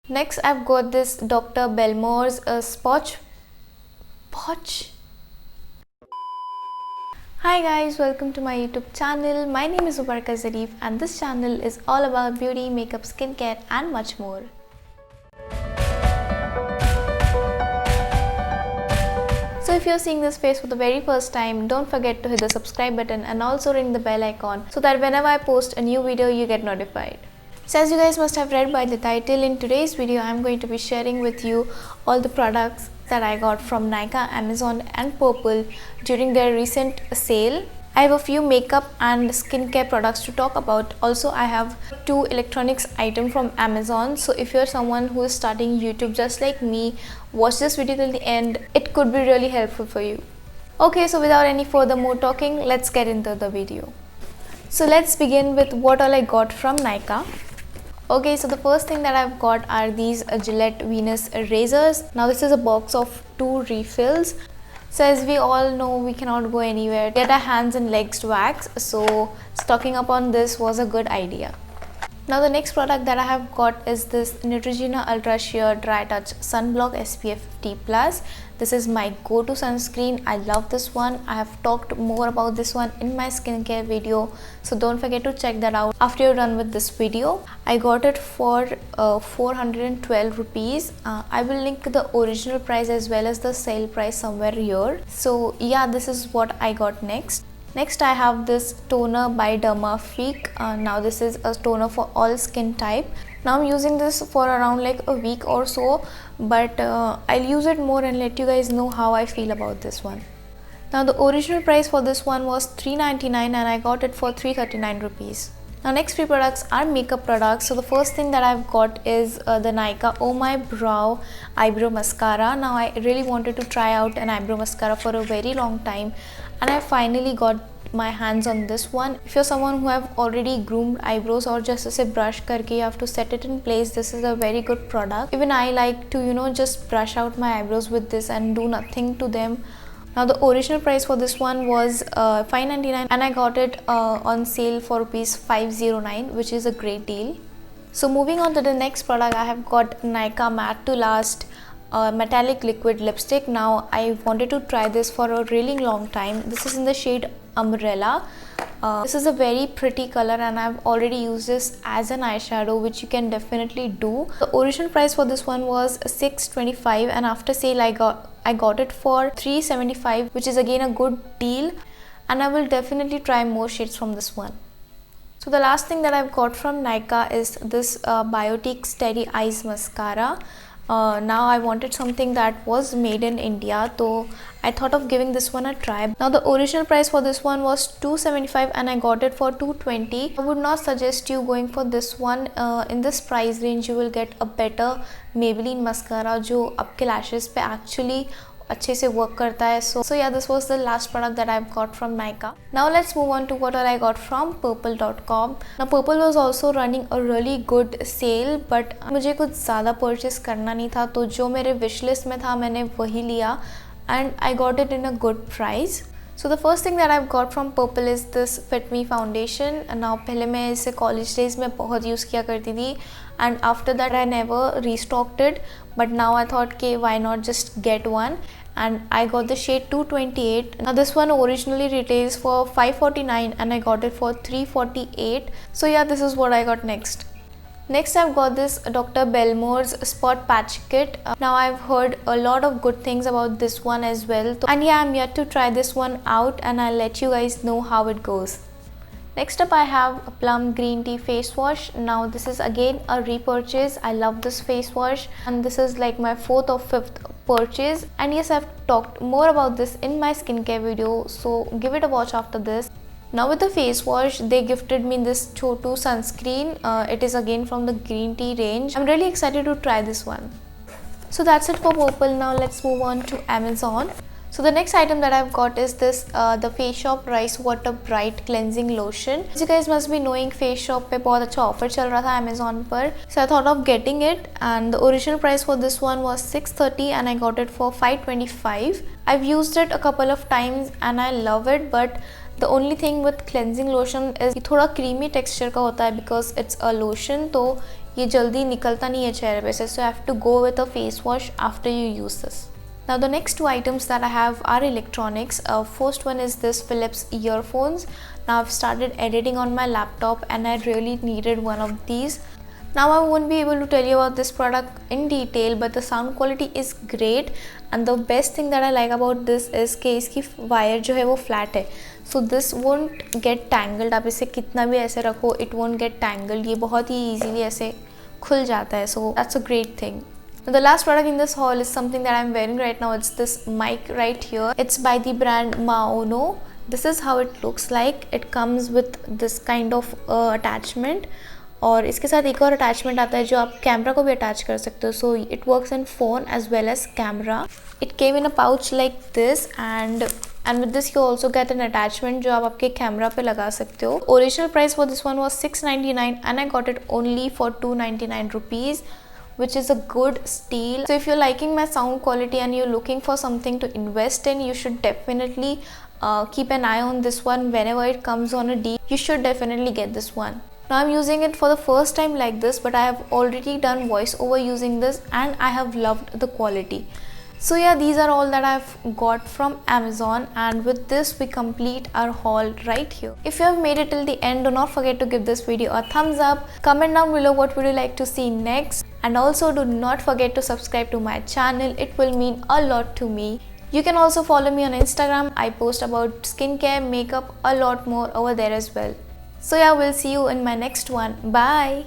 Next I've got this Dr. Belmore's Spotch. Hi guys, welcome to my YouTube channel. My name is Mubaraka Zarif and this channel is all about beauty, makeup, skincare and much more. So if you're seeing this face for the very first time, don't forget to hit the subscribe button and also ring the bell icon so that whenever I post a new video, you get notified. So as you guys must have read by the title, in today's video I'm going to be sharing with you all the products that I got from Nykaa, Amazon and Purplle during their recent sale. I have a few makeup and skincare products to talk about. Also, I have 2 electronics items from Amazon. So if you're someone who is starting YouTube just like me, watch this video till the end. It could be really helpful for you. Okay, so without any further more talking, let's get into the video. So let's begin with what all I got from Nykaa. Okay, so the first thing that I've got are these Gillette Venus razors. Now this is a box of 2 refills. So as we all know, we cannot go anywhere, get our hands and legs waxed, so stocking up on this was a good idea. Now the next product that I have got is this Neutrogena Ultra Sheer Dry Touch Sunblock SPF 50+. This is my go-to sunscreen. I love this one. I have talked more about this one in my skincare video, so don't forget to check that out after you're done with this video. I got it for 412 rupees. I will link the original price as well as the sale price somewhere here. So yeah, this is what I got next. Next I have this toner by Dermafique. Now this is a toner for all skin type. Now I'm using this for around like a week or so, but I'll use it more and let you guys know how I feel about this one. Now the original price for this one was 399 and I got it for 339 rupees. Now next 3 products are makeup products. So the first thing that I've got is the Nykaa Oh My Brow Eyebrow Mascara. Now I really wanted to try out an eyebrow mascara for a very long time and I finally got my hands on this one. If you're someone who have already groomed eyebrows or just say brush karke you have to set it in place, this is a very good product. Even I like to just brush out my eyebrows with this and do nothing to them. Now the original price for this one was 599 and I got it on sale for rupees 509, which is a great deal. So moving on to the next product, I have got Nykaa Matte to Last metallic liquid lipstick. Now I wanted to try this for a really long time. This is in the shade Umbrella. This is a very pretty color and I've already used this as an eyeshadow, which you can definitely do. The original price for this one was 625 and after sale I got it for 375, which is again a good deal, and I will definitely try more shades from this one. So the last thing that I've got from Nykaa is this Biotique Steady Eyes Mascara. Now I wanted something that was made in India, so I thought of giving this one a try. Now the original price for this one was 275 and I got it for 220. I would not suggest you going for this one. In this price range you will get a better Maybelline mascara जो आपके lashes पे actually अच्छे से work करता है. So yeah, this was the last product that I've got from Nykaa. Now let's move on to what all I got from Purplle.com. Now Purplle was also running a really good sale, but मुझे कुछ ज़्यादा purchase करना नहीं था, तो जो मेरे wish list में था मैंने वही लिया and I got it in a good price. So the first thing that I've got from Purplle is this Fit Me foundation. Now पहले मैं इसे college days में बहुत use किया करती थी and after that I never restocked it, but now I thought okay, why not just get one, and I got the shade 228. Now this one originally retails for 549 and I got it for 348. So yeah, this is what I got next. Next I've got this Dr. Belmore's Spot Patch Kit. Now I've heard a lot of good things about this one as well, and yeah, I'm yet to try this one out and I'll let you guys know how it goes. Next up I have a Plum Green Tea Face Wash. Now this is again a repurchase. I love this face wash and this is like my 4th or 5th purchase, and yes, I've talked more about this in my skincare video, so give it a watch after this. Now with the face wash, they gifted me this Chotu sunscreen. It is again from the green tea range. I'm really excited to try this one. So that's it for Purplle. Now let's move on to Amazon. So the next item that I've got is this the Face Shop Rice Water Bright Cleansing Lotion. As you guys must be knowing, Face Shop पे बहुत अच्छा offer चल रहा था Amazon पर. So I thought of getting it, and the original price for this one was 630 and I got it for 525. I've used it a couple of times and I love it, but the only thing with cleansing lotion is ये थोड़ा creamy texture का होता है because it's a lotion. तो ये जल्दी निकलता नहीं है चेहरे पे से, so you have to go with a face wash after you use this. Now the next two items that I have are electronics. First one is this Philips earphones. Now I've started editing on my laptop and I really needed one of these. Now I won't be able to tell you about this product in detail, but the sound quality is great and the best thing that I like about this is कि इसकी wire जो है वो flat है, so this won't get tangled. आप इसे कितना भी ऐसे रखो, it won't get tangled. ये बहुत ही easily ऐसे खुल जाता है, so that's a great thing. Now the last product in this haul is something that I'm wearing right now. It's this mic right here. It's by the brand Maono. This is how it looks like. It comes with this kind of attachment. और इसके साथ एक और attachment आता है जो आप camera को भी अटैच कर सकते हो. So it works in phone as well as camera. It came in a pouch like this and with this you also get an attachment जो आप आपके कैमरा पे लगा सकते हो. Original price for this one was $699 and I got it only for $299 rupees, which is a good steal. So if you're liking my sound quality and you're looking for something to invest in, you should definitely keep an eye on this one. Whenever it comes on a deal, you should definitely get this one. Now I'm using it for the first time like this, but I have already done voiceover using this and I have loved the quality. So yeah, these are all that I've got from Amazon, and with this we complete our haul right here. If you have made it till the end, do not forget to give this video a thumbs up. Comment down below what would you like to see next, and also do not forget to subscribe to my channel. It will mean a lot to me. You can also follow me on Instagram. I post about skincare, makeup, a lot more over there as well. So yeah, we'll see you in my next one. Bye.